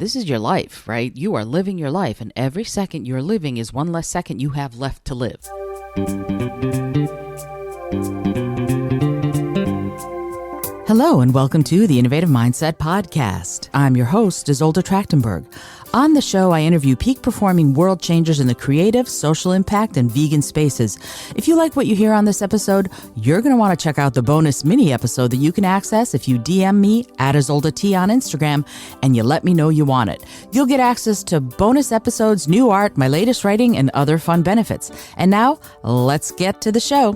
this is your life, right? You are living your life, and every second you're living is one less second you have left to live. Hello, and welcome to the Innovative Mindset Podcast. I'm your host, Isolde Trachtenberg. On the show, I interview peak-performing world changers in the creative, social impact, and vegan spaces. If you like what you hear on this episode, you're going to want to check out the bonus mini episode that you can access if you DM me at Isolde T on Instagram and you let me know you want it. You'll get access to bonus episodes, new art, my latest writing, and other fun benefits. And now, let's get to the show.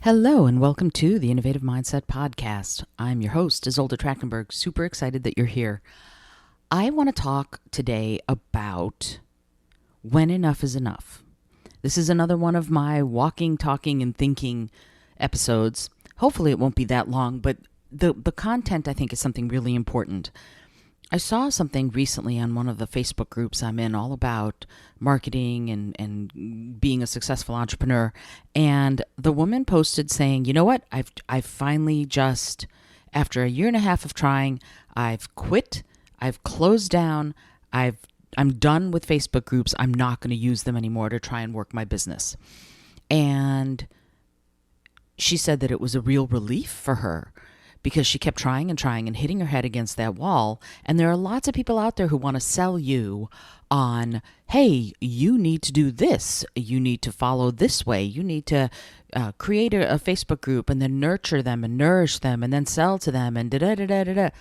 Hello, and welcome to the Innovative Mindset Podcast. I'm your host, Isolde Trachtenberg. Super excited that you're here. I want to talk today about when enough is enough. This is another one of my walking, talking, and thinking episodes. Hopefully it won't be that long, but the content, I think, is something really important. I saw something recently on one of the Facebook groups I'm in all about marketing and being a successful entrepreneur. And the woman posted saying, you know what, I've finally just, after a year and a half of trying, I've quit, I've closed down, I'm done with Facebook groups. I'm not going to use them anymore to try and work my business. And she said that it was a real relief for her, because she kept trying and hitting her head against that wall. And there are lots of people out there who want to sell you on, hey, you need to do this. You need to follow this way. You need to create a Facebook group and then nurture them and nourish them and then sell to them and da-da-da-da-da-da.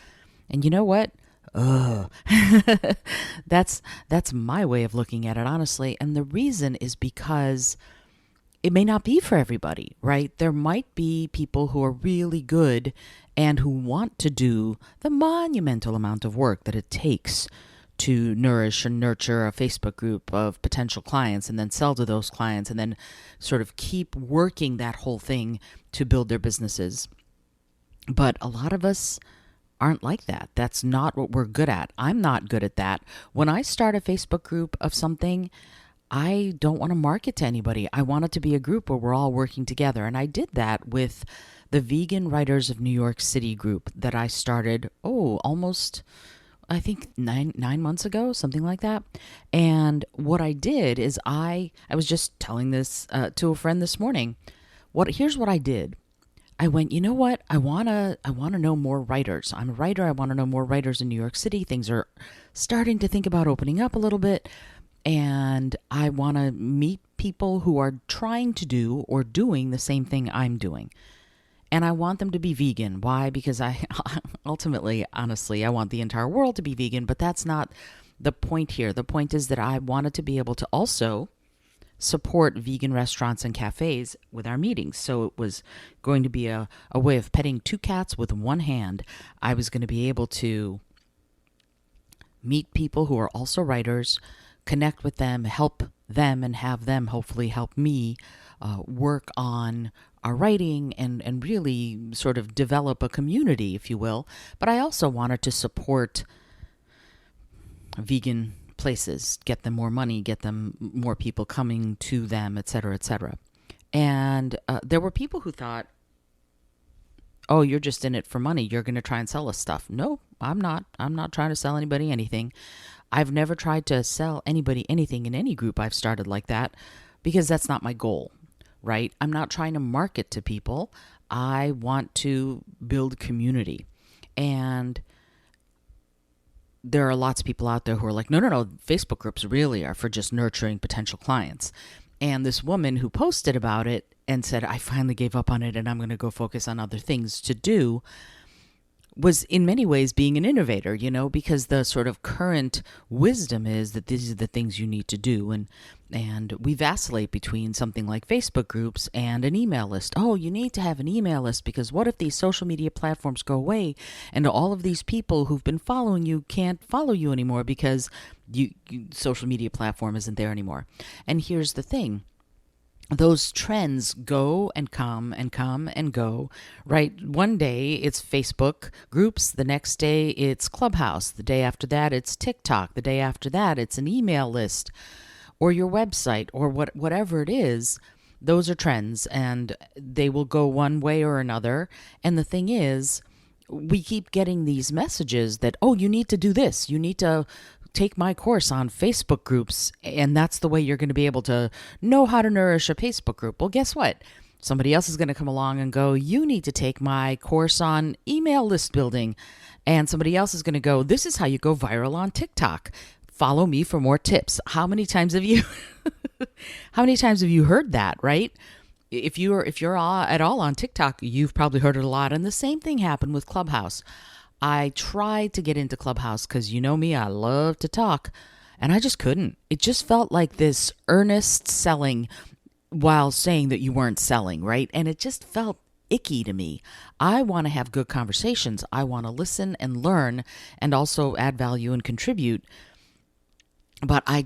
And you know what? Ugh. That's my way of looking at it, honestly. And the reason is because it may not be for everybody, right? There might be people who are really good and who want to do the monumental amount of work that it takes to nourish and nurture a Facebook group of potential clients and then sell to those clients and then sort of keep working that whole thing to build their businesses. But a lot of us aren't like that. That's not what we're good at. I'm not good at that. When I start a Facebook group of something, I don't want to market to anybody. I want it to be a group where we're all working together. And I did that with the Vegan Writers of New York City group that I started, almost, I think, nine months ago, something like that. And what I did is I was just telling this to a friend this morning. Here's what I did. I went, you know what? I wanna know more writers. I'm a writer. I want to know more writers in New York City. Things are starting to think about opening up a little bit. And I want to meet people who are trying to do or doing the same thing I'm doing. And I want them to be vegan. Why? Because I ultimately, honestly, I want the entire world to be vegan, but that's not the point here. The point is that I wanted to be able to also support vegan restaurants and cafes with our meetings. So it was going to be a way of petting two cats with one hand. I was going to be able to meet people who are also writers, connect with them, help them, and have them hopefully help me work on our writing and really sort of develop a community, if you will. But I also wanted to support vegan places, get them more money, get them more people coming to them, et cetera, et cetera. And there were people who thought, oh, you're just in it for money. You're going to try and sell us stuff. No, I'm not. I'm not trying to sell anybody anything. I've never tried to sell anybody anything in any group I've started like that, because that's not my goal, right? I'm not trying to market to people. I want to build community. And there are lots of people out there who are like, no, Facebook groups really are for just nurturing potential clients. And this woman who posted about it and said, I finally gave up on it and I'm going to go focus on other things to do, was in many ways being an innovator, because the sort of current wisdom is that these are the things you need to do. And we vacillate between something like Facebook groups and an email list. Oh, you need to have an email list, because what if these social media platforms go away and all of these people who've been following you can't follow you anymore because social media platform isn't there anymore. And here's the thing. Those trends go and come and come and go, right? One day it's Facebook groups. The next day it's Clubhouse. The day after that it's TikTok. The day after that it's an email list. or your website or whatever it is. Those are trends, and they will go one way or another. And the thing is, we keep getting these messages that, oh, you need to do this. You need to take my course on Facebook groups, and that's the way you're going to be able to know how to nourish a Facebook group. Well, guess what? Somebody else is going to come along and go, you need to take my course on email list building. And somebody else is going to go, this is how you go viral on TikTok. Follow me for more tips. How many times have you heard that, right? If you're at all on TikTok, you've probably heard it a lot. And the same thing happened with Clubhouse. I tried to get into Clubhouse because you know me, I love to talk, and I just couldn't. It just felt like this earnest selling while saying that you weren't selling, right? And it just felt icky to me. I want to have good conversations. I want to listen and learn and also add value and contribute. But I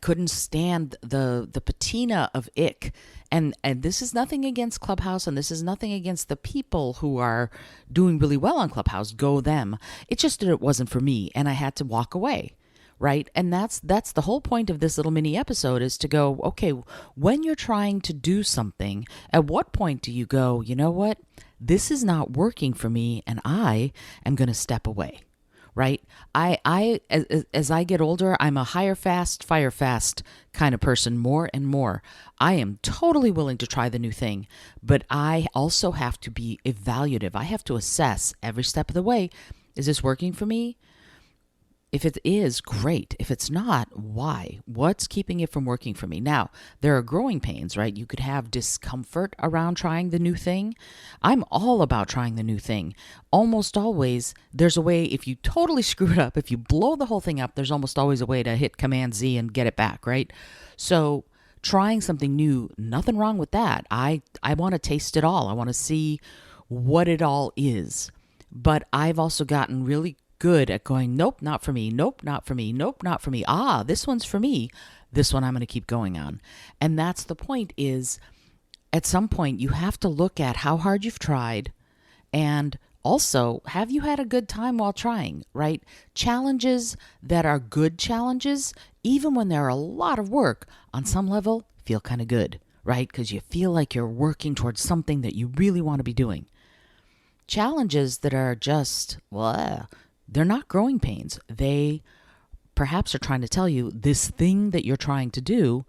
couldn't stand the patina of ick. And this is nothing against Clubhouse, and this is nothing against the people who are doing really well on Clubhouse. Go them. It's just that it wasn't for me, and I had to walk away, right? And that's the whole point of this little mini episode, is to go, okay, when you're trying to do something, at what point do you go, you know what? This is not working for me, and I am going to step away. Right? As I get older, I'm a hire fast, fire fast kind of person more and more. I am totally willing to try the new thing, but I also have to be evaluative. I have to assess every step of the way. Is this working for me? If it is, great. If it's not, why? What's keeping it from working for me? Now, there are growing pains, right? You could have discomfort around trying the new thing. I'm all about trying the new thing. Almost always, there's a way, if you totally screw it up, if you blow the whole thing up, there's almost always a way to hit Command Z and get it back, right? So trying something new, nothing wrong with that. I want to taste it all. I want to see what it all is. But I've also gotten really good at going, nope, not for me. Nope, not for me. Nope, not for me. This one's for me. This one I'm going to keep going on. And that's the point, is at some point you have to look at how hard you've tried, and also, have you had a good time while trying, right? Challenges that are good challenges, even when they're a lot of work, on some level feel kind of good, right? Because you feel like you're working towards something that you really want to be doing. Challenges that are just, they're not growing pains. They perhaps are trying to tell you this thing that you're trying to do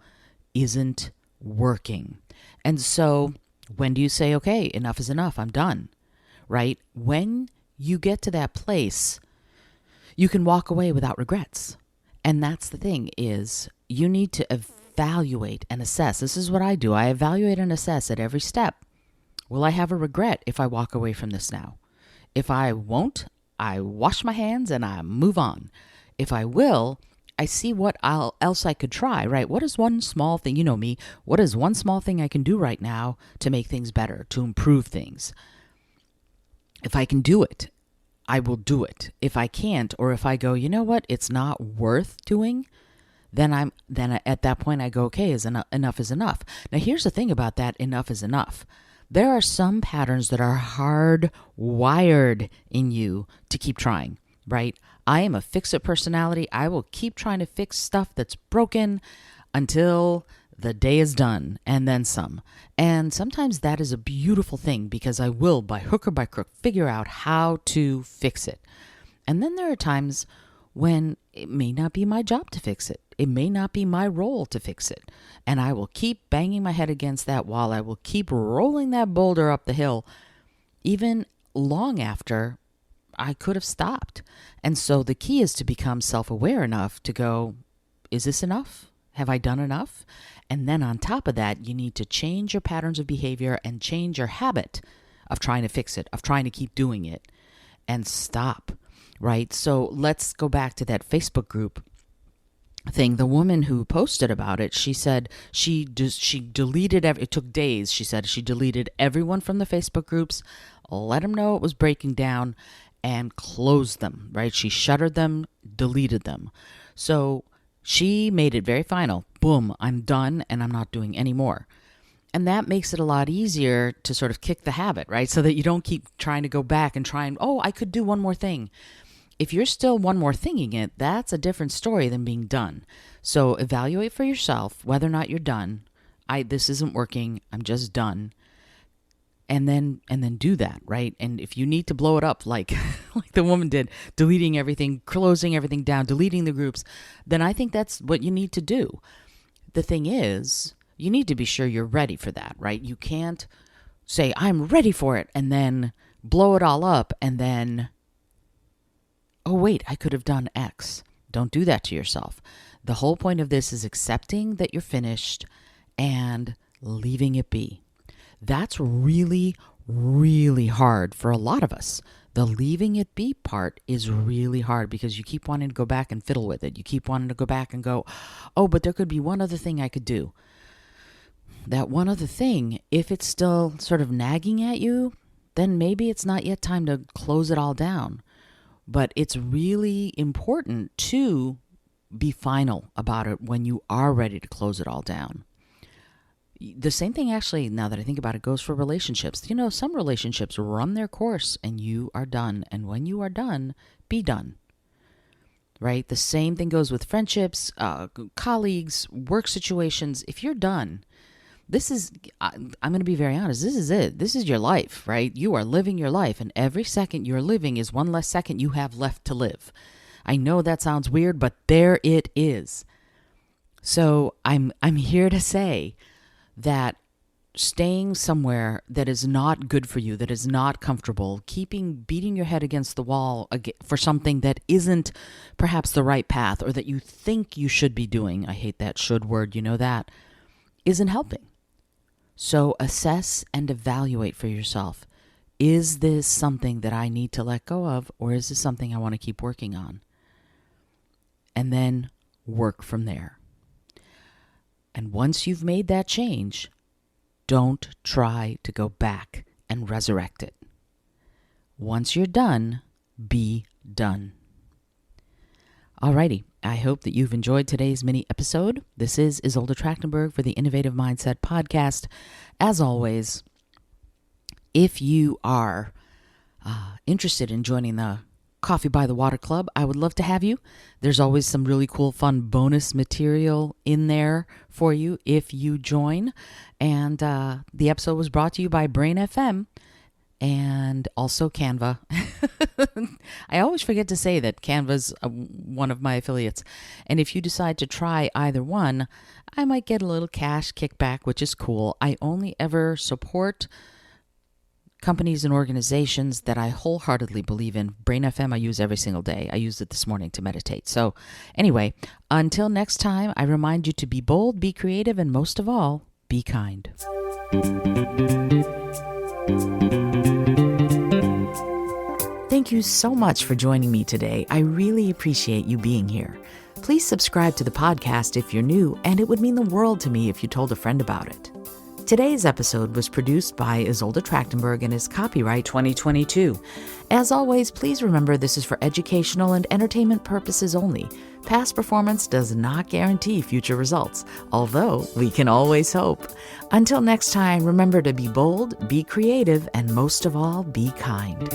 isn't working. And so when do you say, okay, enough is enough, I'm done, right? When you get to that place, you can walk away without regrets. And that's the thing, is you need to evaluate and assess. This is what I do. I evaluate and assess at every step. Will I have a regret if I walk away from this now? If I won't, I wash my hands and I move on. If I will, I see what else I could try, right? What is one small thing, you know me, what is one small thing I can do right now to make things better, to improve things? If I can do it, I will do it. If I can't, or if I go, you know what, it's not worth doing, then at that point I go, okay, enough is enough. Now here's the thing about that, enough is enough. There are some patterns that are hardwired in you to keep trying, right? I am a fix-it personality. I will keep trying to fix stuff that's broken until the day is done, and then some. And sometimes that is a beautiful thing, because I will, by hook or by crook, figure out how to fix it. And then there are times when it may not be my job to fix it. It may not be my role to fix it. And I will keep banging my head against that wall. I will keep rolling that boulder up the hill, even long after I could have stopped. And so the key is to become self-aware enough to go, is this enough? Have I done enough? And then on top of that, you need to change your patterns of behavior and change your habit of trying to fix it, of trying to keep doing it, and stop. Right? So let's go back to that Facebook group thing. The woman who posted about it, she said she deleted it took days. She said she deleted everyone from the Facebook groups, let them know it was breaking down, and closed them, right? She shuttered them, deleted them. So she made it very final. Boom, I'm done, and I'm not doing any more. And that makes it a lot easier to sort of kick the habit, right? So that you don't keep trying to go back and I could do one more thing. If you're still one more thinking it, that's a different story than being done. So evaluate for yourself whether or not you're done. This isn't working. I'm just done. And then do that, right? And if you need to blow it up like like the woman did, deleting everything, closing everything down, deleting the groups, then I think that's what you need to do. The thing is, you need to be sure you're ready for that, right? You can't say, I'm ready for it, and then blow it all up, and then, oh, wait, I could have done X. Don't do that to yourself. The whole point of this is accepting that you're finished and leaving it be. That's really, really hard for a lot of us. The leaving it be part is really hard because you keep wanting to go back and fiddle with it. You keep wanting to go back and go, oh, but there could be one other thing I could do. That one other thing, if it's still sort of nagging at you, then maybe it's not yet time to close it all down. But it's really important to be final about it when you are ready to close it all down. The same thing, actually, now that I think about it, goes for relationships. Some relationships run their course and you are done. And when you are done, be done. Right? The same thing goes with friendships, colleagues, work situations. If you're done, I'm going to be very honest, this is it. This is your life, right? You are living your life, and every second you're living is one less second you have left to live. I know that sounds weird, but there it is. So I'm here to say that staying somewhere that is not good for you, that is not comfortable, beating your head against the wall for something that isn't perhaps the right path or that you think you should be doing, I hate that should word, that, isn't helping. So assess and evaluate for yourself. Is this something that I need to let go of, or is this something I want to keep working on? And then work from there. And once you've made that change, don't try to go back and resurrect it. Once you're done, be done. Alrighty, I hope that you've enjoyed today's mini episode. This is Isolde Trachtenberg for the Innovative Mindset Podcast. As always, if you are interested in joining the Coffee by the Water Club, I would love to have you. There's always some really cool, fun bonus material in there for you if you join. And the episode was brought to you by Brain FM and also Canva. I always forget to say that Canva's one of my affiliates. And if you decide to try either one, I might get a little cash kickback, which is cool. I only ever support companies and organizations that I wholeheartedly believe in. Brain FM I use every single day. I used it this morning to meditate. So anyway, until next time, I remind you to be bold, be creative, and most of all, be kind. Thank you so much for joining me today. I really appreciate you being here. Please subscribe to the podcast if you're new, and it would mean the world to me if you told a friend about it. Today's episode was produced by Isolde Trachtenberg and is copyright 2022. As always, please remember this is for educational and entertainment purposes only. Past performance does not guarantee future results, although we can always hope. Until next time, remember to be bold, be creative, and most of all, be kind.